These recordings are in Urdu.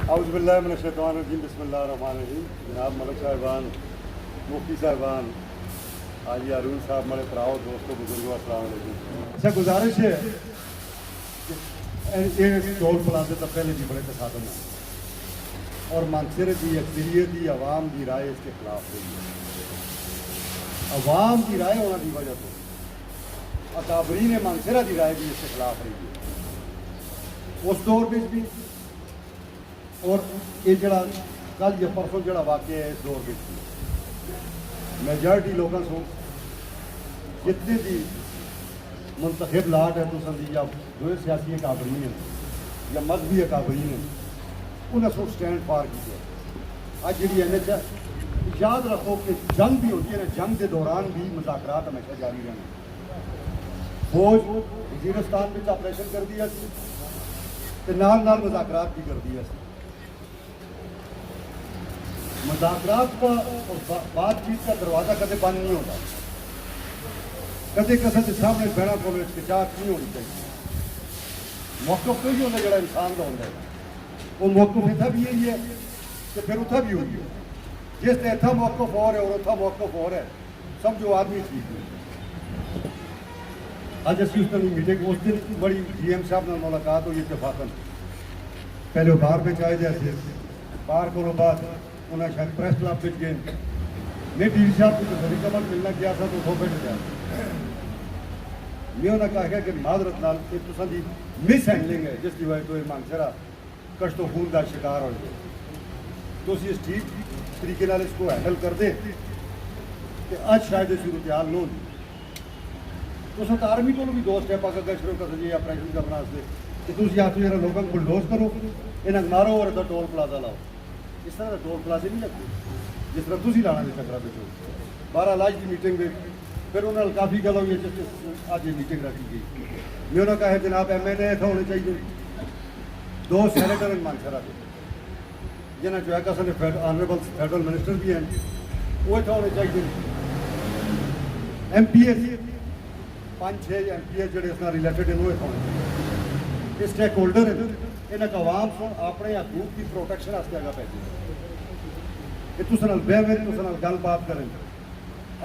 اعوذ باللہ من الشیطان الرجیم بسم اللہ الرحمن الرحیم. جناب ملک صاحبان, مفتی صاحبان, حاجی ہارون صاحب, ہمارے پراؤ دوستوں بزرگوں, السلام علیکم. اچھا گزارش ہے یہ ٹول پلازے تو پہلے بھی بڑے تصادم ہیں اور مانسر کی اکثریت کی عوام کی رائے اس کے خلاف رہی ہے. عوام کی رائے ہونے کی وجہ سے اکابرین مانسرہ کی رائے بھی اس کے خلاف رہی ہے اس دور میں بھی. اور یہ جڑا کل یا پرسوں جڑا واقعہ ہے اس دور میں میجارٹی لوگوں سو جتنے بھی منتخب لاٹ ہے تو سندھی یا جو سیاسی اکابرین ہیں یا مذہبی اکابرین ہیں انہیں سو سٹینڈ پار کیا. آج جی این ایچ ہے, یاد رکھو کہ جنگ بھی ہوتی ہے نا, جنگ کے دوران بھی مذاکرات ہمیشہ جاری رہنے. فوج وزیرستان میں آپریشن کر دیا سی نال مذاکرات بھی کر دیا سی. مذاکرات کا اور بات چیت کا دروازہ کدے بند نہیں ہوتا, کدے کسی کے سامنے بہنا کو ہچکچاہٹ نہیں ہونی چاہیے. موقف تو ہی ہوتا جڑا انسان کا ہوتا ہے, وہ موقف اتنا بھی یہی ہے کہ پھر اتنا بھی ہوئی ہے. جس نے اتنا موقف اور ہے اور اتنا موقف اور ہے, سمجھو آدمی ٹھیک ہے. اج اسی اس دن میٹنگ اس دن بڑی ڈی ایم صاحب نے ملاقات ہوئی اتفاقاً, پہلے وہ باہر میں چاہے جیسے باہر کو بعد انہیں شاید پریس کلب میں گئے. میں ڈی صاحب کو تو کمل ملنا کیا تھا تو وہ بیٹھ گیا. میں انہیں کہا کہ معذرت نال تصدی مس ہینڈلنگ ہے جس کی وجہ تو یہ مانسرا کشت و خون کا شکار ہو گئے. تو اسی اس ٹھیک طریقے نال اس کو ہینڈل کر دے کہ آج شاید یہ صورتحال نہ ہوتی. تو سر آرمی کو بھی دو سٹیپ آگے گئے شروع کر دیجیے آپریشن کرنا سے کہ تھی یا تو یہ لوگوں کو بلڈوز کرو, انہیں مارو اور ادھر ٹول پلازا لاؤ. اس طرح ٹول پلازے نہیں لگتے جس طرح تھی لانا کے چکرا پہ. 12 لاج کی میٹنگ میں پھر انہوں نے کافی گل ہوئی ہے آج یہ میٹنگ رکھی گئی. میں انہوں نے کہا ہے جناب ایم این اے ایسا ہونے چاہیے 2 سینیٹر مانسرا کے جنہیں جو ہے کہ آنریبل فیڈرل منسٹر بھی ہیں وہ ایسا ہونے چاہیے. M P S 5-6 M P S جڑے اس ریلیٹڈ ہیں وہ ایسا ہونے چاہیے. اسٹیک ہولڈر ہیں انہیں عوام سن اپنے حقوق کی پروٹیکشن واسطے آگاہ پیسے کہ تُس نال بہ میرے تُس نال گل بات کریں.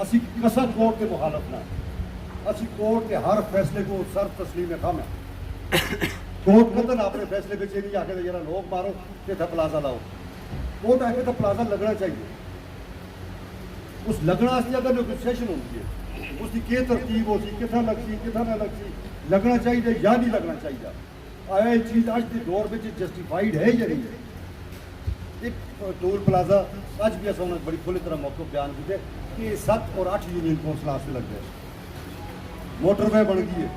اسی کسا کورٹ کے مخالف نہ, اسی کورٹ کے ہر فیصلے کو سر تسلیم خم ہے. کورٹ مطلب اپنے فیصلے پہ یہ نہیں آ کے ذرا لوگ مارو کہ تھا پلازا لاؤ. کورٹ آ کے تو پلازا لگنا چاہیے. اس لگنا اس اگر نیگوسیشن ہوتی ہے اس کی کیا ترتیب ہوتی, کتنا لگ سی کتنا نہ لگ سی, لگنا چاہیے یا نہیں لگنا چاہیے. آیا یہ چیز آج کے دور میں جسٹیفائڈ ہے یا نہیں ہے. ایک ٹول پلازا آج بھی ایسا ہونا بڑی کھلی طرح موقع بیان کیتے کہ 7 اور 8 یونین کونسل سے لگ گئے. موٹر وے بن گئی ہے.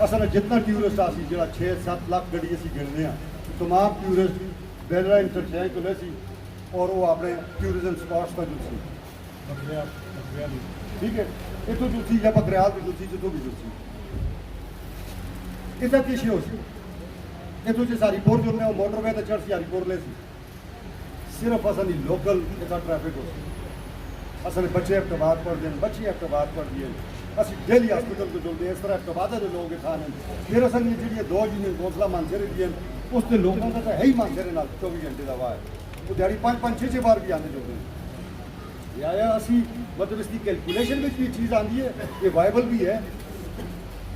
اصل جتنا ٹورسٹ آسی جڑا 6-7 لاکھ گڈی اسی گننے ہیں تمام ٹورسٹ بیلرا انٹرچینج کو لے سی اور وہ اپنے ٹورزم سپاٹس کا جو سی ٹھیک ہے اتوں جو سی یا بکریال بھی جو سی جتوں بھی جو سی اتنا کسی ہو سی اتوں سے ساری پور جو وہ موٹر وے تو چڑھ سی ہری پور لے سی. صرف اصل لوکل اتنا ٹریفک ہو سی. اصل بچے اقتباد پڑھ دیں, بچے اقتباد پڑھ دیے, اسی ڈیلی ہاسپٹل کو چلتے ہیں. اس طرح اقتباد جو لوگ کھانے پھر اصل یہ جی 2 یونین کونسل مانسرے دیے اس کے لوگوں کا تو ہے ہی مانسرے 24 گھنٹے کا وا ہے. وہ دیہی 5-6 بار بھی آتے چلتے ہیں. یا اسی مطلب اس کی کیلکولیشن میں بھی چیز آتی ہے یہ وائبل بھی ہے.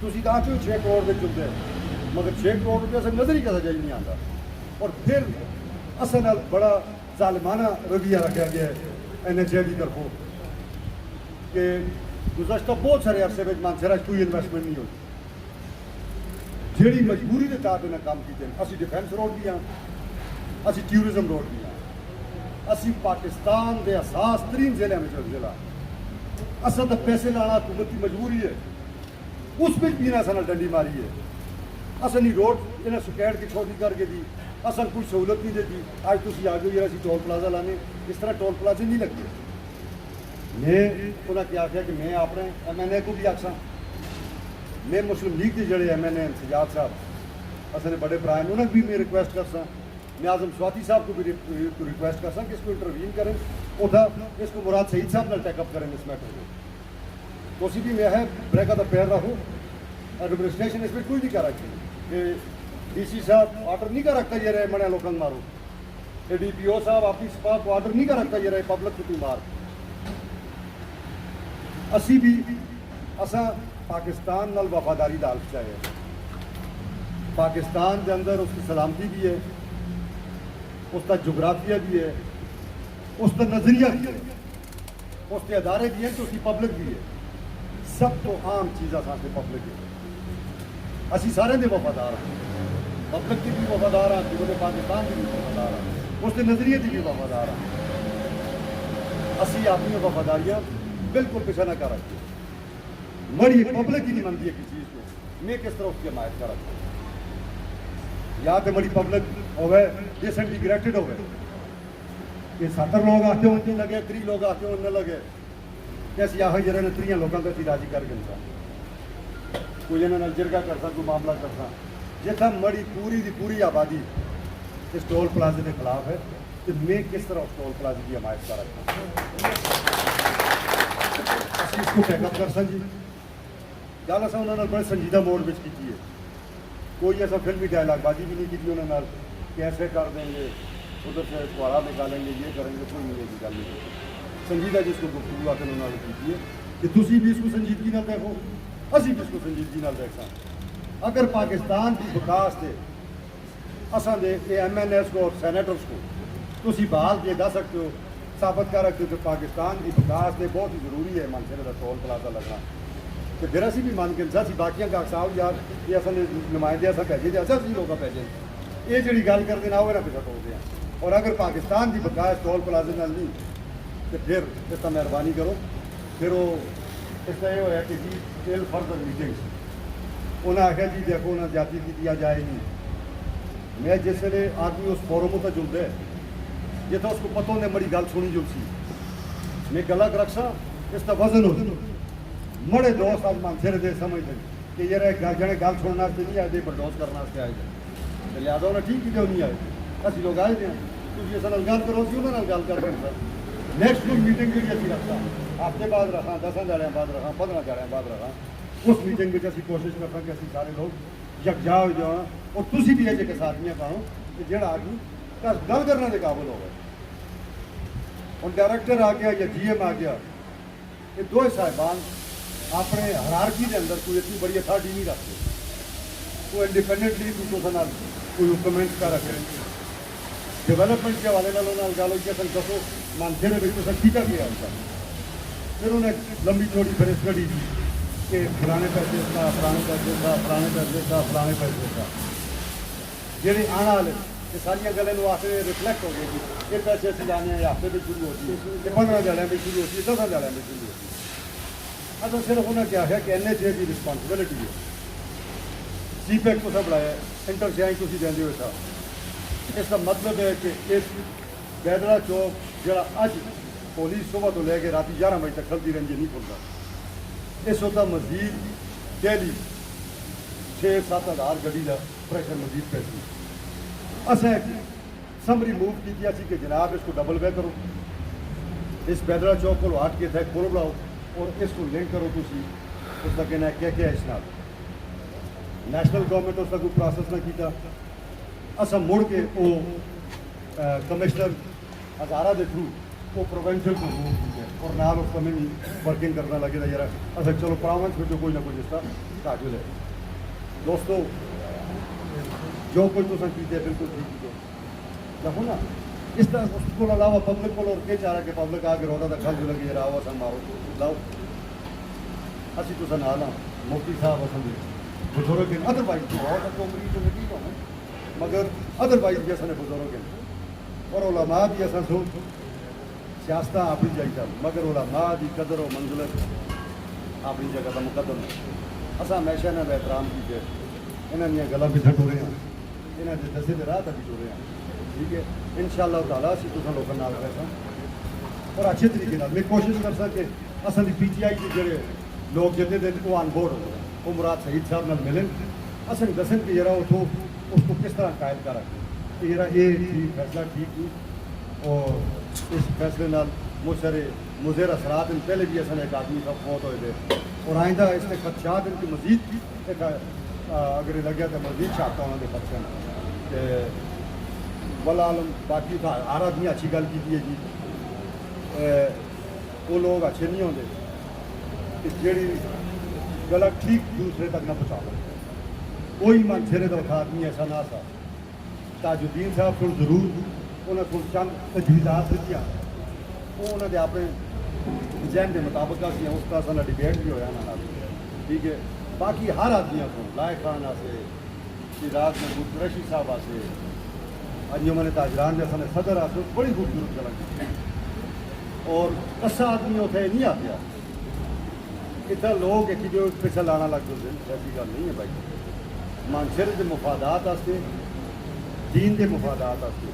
تھی کہا کہ 6 کروڑ میں چلتے ہیں مگر 6 کروڑ روپیہ سے نظر ہی کیسا جائز نہیں آتا. اور پھر اصل بڑا ظالمانہ رویہ رکھا گیا ہے این ایچ اے کی طرفوں کہ گزشتہ بہت سارے عرصے میں مانسرا کوئی انویسٹمنٹ نہیں ہوتی. جیڑی مجبوری کے تحت انہیں کام کیتے ہیں. اسی ڈیفینس روڈ بھی ہیں, اسی ٹورزم روڈ بھی ہیں, اسی پاکستان کے اساس ترین ضلع میں ضلع اصل تو پیسے لانا حکومت کی مجبوری ہے. اس میں بھی اصل ڈنڈی ماری ہے. اصل ہی روڈ انہیں سکیٹ کی چھوٹی کر کے دی, اصل کوئی سہولت نہیں دیتی. آج تھی آ گئی اسی ٹول پلازا لانے, اس طرح ٹول پلازے نہیں لگتے. میں انہیں کیا کیا کہ میں اپنے ایم این اے کو بھی آخسا, میں مسلم لیگ کے جڑے ایم این اے سجاد صاحب اصل بڑے برائے انہیں بھی میں ریکویسٹ کرسا. میں اعظم سواتی صاحب کو بھی ریکویسٹ کرسا کہ اس کو انٹروین کریں اور اس کو مراد سعید صاحب نے ٹیک اپ کریں اس میٹر میں. تو اسی بھی میں ہے بریک آف دا پیر رہو ایڈمنسٹریشن اس میں کوئی نہیں کہہ رہا کہ DC صاحب آرڈر نہیں کر رکھتا یہ رہے منع لوکن مارو. DPO صاحب اپنی سپاہ کو آرڈر نہیں کر رکھتا یہ رہے پبلک کو مار. اسی بھی اساں پاکستان نال وفاداری دال چاہیے. پاکستان کے اندر اس کی سلامتی بھی ہے, اس کا جغرافیہ بھی ہے, اس کا نظریہ بھی ہے, اس کے ادارے بھی ہیں تو اس کی پبلک بھی ہے. سب تو عام چیزاں ساتھ پبلک ہے. اسی سارے دے وفادار ہیں, پبلک کی بھی وفادار ہیں, پورے پاکستان کی بھی وفادار ہیں, اس کے نظریے کی بھی وفادار ہیں. اسی اپنی وفاداریاں بالکل پیچھے نہ کر رکھتے. مڑی پبلک ہی نہیں منتی ہے کسی چیز کو, میں کس طرح اس کی حمایت کر رکھتا ہوں. یا تو بڑی پبلک ہوئے ڈس انٹیگریٹڈ ہوئے کہ 70 لوگ آتے ہوں نہیں لگے, 30 لوگ آتے ہوں نہ لگے, کیسی آخر جرے نے 30 لوگوں کا سی راضی کر کے انسان کوئی انہوں جرگا کرتا, کوئی معاملہ کرتا. جتنا مڑی پوری دی پوری آبادی اس ٹول پلازے کے خلاف ہے تو میں کس طرح اس ٹول پلازے کی حمایت کر رکھتا ہوں. اس کو پیک اپ کر سن جی گل اصل انہوں نے بڑے سنجیدہ موڈ میں کی ہے. کوئی ایسا فلمی ڈائلاگ بازی بھی نہیں کی انہوں نے کیسے کر دیں گے, ادھر سے کوڑا نکالیں گے, یہ کریں گے, کوئی نہیں ہے گل نہیں. سنجیدہ جس کو گفتگو آ کے انہوں نے کی ہے کہ تسی بھی اس کو سنجیدگی نہ دیکھو, اسی بھی اس کو سنجیدگی نہ دیکھا. اگر پاکستان کی وکاس سے اصل دے MNS کو اور سینیٹرس کو تسی بحال کے دس سکتے ہو, ثابت کر رکھتے ہو کہ پاکستان کی وکاس سے بہت ہی ضروری ہے منصرے کا ٹول پلازا لگنا. تو پھر اسی بھی مان کے سی باقیاں کا صاحب یار یہ اصل نمائندے ایسا بھیجے دے اصل سی لوگ بھیجے یہ جڑی گل کرتے نہ ہوئے نہ پیچھا ٹولتے ہیں. اور اگر پاکستان کی وکاس ٹول پلازے نال نہیں تو پھر اس کا مہربانی کرو. پھر وہ اس کا یہ ہوا کہ جی ٹیل فردر میٹنگس انہیں آخیا جی دیکھو انہیں زیادتی کی دیا جائے نہیں. میں جس ویلے آدمی اس فورموں سے جلد ہے یہ تو اس کو پتوں نے بڑی گل سنی جل سی, میں گلا رکھ سا اس کا وزن ہو مڑے دوست آج منصرے دے سمجھتے کہ یہ جڑے گل سننے نہیں آئے بردوز کرنے آئے تھے. لہٰذا انہیں ٹھیک کیوں نہیں آئے, اسی لوگ آئے تھے تھی اس گل کرو سی انہوں نے گل کر کے سر نیکسٹ میٹنگ جی اچھی رکھا ہفتے بعد رکھا, 10 دہڑیاں بعد رکھا, 15 دہڑیاں بعد رکھا. اس میٹنگ میں اسی کوشش کرتا کہ اسی سارے لوگ یکجا ہو جاؤ اور تسی بھی یہ جگہ ساتھیاں پاؤ کہ جہاں آدمی گل کرنے کے قابل ہو گئے. ہوں ڈائریکٹر آ گیا یا GM آ گیا, یہ دو صاحبان اپنے ہرارکی کے اندر کوئی اتنی بڑی اتھارٹی نہیں رکھتے, کوئی انڈیپینڈنٹلی کوئی حکومت کا رکھے. ڈیولپمنٹ کے حوالے گل ہوئی کہ دسو مانسے کے کیتا کیا ان کا. پھر انہیں لمبی چوڑی پھر اسٹڈی دی کہ فلانے پیسے تھا, فلانے پیسے تھا, فلانے پیسے تھا, فلانے پیسے تھا. جہے آنے والے یہ ساری گلیں آخر ریفلیکٹ ہو گئی کہ یہ پیسے اچھی جانے ہیں ہفتے میں شروع ہوتی ہے, یہ 15 دہڑیاں میں شروع ہوتی ہے, 10 دہڑیاں میں شروع ہوتی ہے. اصل صرف انہیں کیا ہے کہ NHA کی رسپانسبلٹی ہے. CPEC کو سب بڑھایا, انٹر سیائی تھی دیں ہوئے تھا. اس کا مطلب ہے کہ اس بیدرا چوک جڑا اج پولیس صبح تو لے کے رات 11 بجے تک کھلتی رہی نہیں کھلتا, اس ہوتا مزید ڈیلی 6-7 ہزار گاڑی کا پریشر مزید پیسی. اصل سمری موو کی کہ جناب اس کو ڈبل وے کرو, اس بیدرا چوک کو ہٹ کے تھے کھول بڑھاؤ اور اس کو لنک کرو. تھی اس کا کہنا ہے کیا اس نال نیشنل گورنمنٹ اس کا کوئی پروسیس نہ کیتا. اصل مڑ کے وہ کمشنر ہزارہ کے تھرو وہ پروونشل کو موو کیا اور نال اس کا میں بھی ورکنگ کرنا لگے تھا. یار اصل چلو پراونس میں جو کوئی نہ کوئی اس کا تعجل ہے. دوستو جو کوئی تو کیتے بالکل ٹھیک کیتے دیکھو نا. اس طرح اس کو علاوہ پبلک کو اور کیا چاہ رہا کہ پبلک آ کے روتا تھا کھل جو لگی رہا ہوا سن مارو لاؤ اسی تو نال ہاں. مفتی صاحب اصل بزرگ ہیں ادر وائز بہت عمری تو نہیں ہونا مگر ادر وائز بھی اصل بزرگ ہیں اور علماء بھی اصل سو سیاست اپنی جگہ مگر علماء کی قدر و منزلت اپنی جگہ کا مقدم ہے. اصل ہمیشہ انہوں کا احترام کیجیے, انہوں نے گلا بھی ٹھٹ ہو رہے ہیں, انہوں نے دسے راہ تک بھی جڑ رہے ہیں. ٹھیک ہے ان شاء اللہ تعالیٰ اسی تو لوگوں نال رہتا اور اچھے طریقے میں کوشش کر سکے اصل PTI کے جڑے لوگ جتنے دن وہ آن بورڈ ہو وہ مراد شہید صاحب نال ملیں اصل دسن کہ ذرا وہ تو اس کو کس طرح قائم کر رکھیں کہ ذرا یہ فیصلہ ٹھیک نہیں اور اس فیصلے نال مضر اثرات پہلے بھی اصل ایک آدمی کا فوت ہوئے تھے اور آئندہ اس کے خدشات ان کی مزید اگر لگیا تو مزید چھاپتا انہوں نے بچے ولا عالم باقی تھا ہر آدمی اچھی گل کی ہے جی وہ لوگ اچھے نہیں ہوتے کہ جیڑی غلط ٹھیک دوسرے تک نہ پہنچا لیں کوئی من سرے تو آدمی ایسا نہ تھا تاج الدین صاحب کو ضرور انہوں کو چند تجویزات دیتی وہ انہوں نے اپنے ذہن کے مطابق کی اس طرح سے ڈبیٹ بھی ہوا انہوں نے ٹھیک ہے باقی ہر آدمی کو لائق خان آسے شیراز محمود قریشی صاحب آسے انجمن تاجران جیسا نے صدر آسے بڑی خوبصورت گل کی اور کسا آدمی ہوتے نہیں آتے اتنا لوگ ایک جو پیسہ لانا لگ جاتے ہیں ایسی گل نہیں ہے بھائی مانسر کے مفادات آستے دین کے مفادات آستے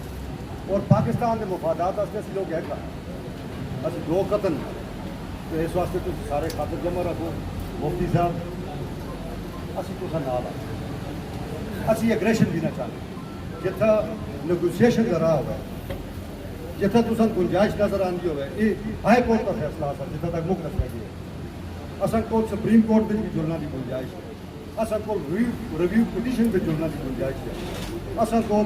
اور پاکستان کے مفادات آستے اسی لوگ ہے کھا اسی دو قتل تو اس واسطے تو سارے خاطر جمع رکھو مفتی صاحب اسی تو نال اسی اگریشن بھی نہ چاہتے جتنا نیگوسیشن کا راہ ہوا جتنا تو گنجائش نظر آتی ہوئے یہ ہائی کورٹ کا فیصلہ سر جتنا تک مک رکھنا چاہیے اصل کو سپریم کورٹ میں بھی جڑنا کی گنجائش ہے اصل کو ریویو پٹیشن پہ جڑنا کی گنجائش ہے اصل کو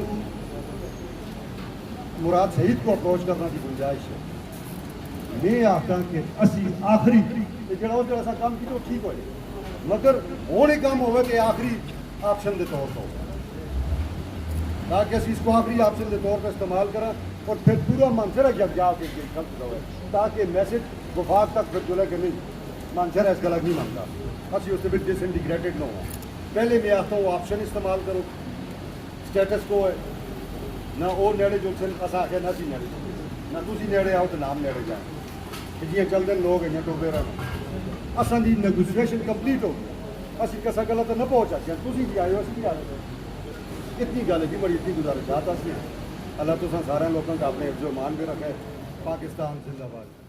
مراد شہید کو اپروچ کرنا کی گنجائش ہے میں آخر کہ اسی آخری جڑا سا کام کی تو ٹھیک ہوئے مگر ہونے کام ہوئے کہ آخری آپشن کے طور پر تاکہ اسی اس کو آخری آپشن کے طور پر استعمال کریں اور پھر پورا منصر جب جا کے خلق ہوئے تاکہ میسج وفاق تک پھر جو ہے کہ نہیں منصر ایس غلط نہیں مانگتا اسی اس سے بھی ڈس انٹیگریٹڈ نہ ہو پہلے میں آتا ہوں آپشن استعمال کرو اسٹیٹس کو ہے نہ وہ نیڑے جو اصا آخیا نہ سی نیڑے نہ تھی نیڑے آؤ تو نام نیڑے جائیں جی چلتے لوگ ہیں ٹوبے رہنا اصل کی نیگوسیشن کمپلیٹ ہو گئی اسی کسا غلط نہ پہنچا تھی تھی بھی آئے ہو اسی بھی آئے اتنی گل ہے جی بڑی اتنی گزارشات اسی اللہ تو سارے لوگوں کا اپنے حفظ و امان بھی رکھے پاکستان زندہ باد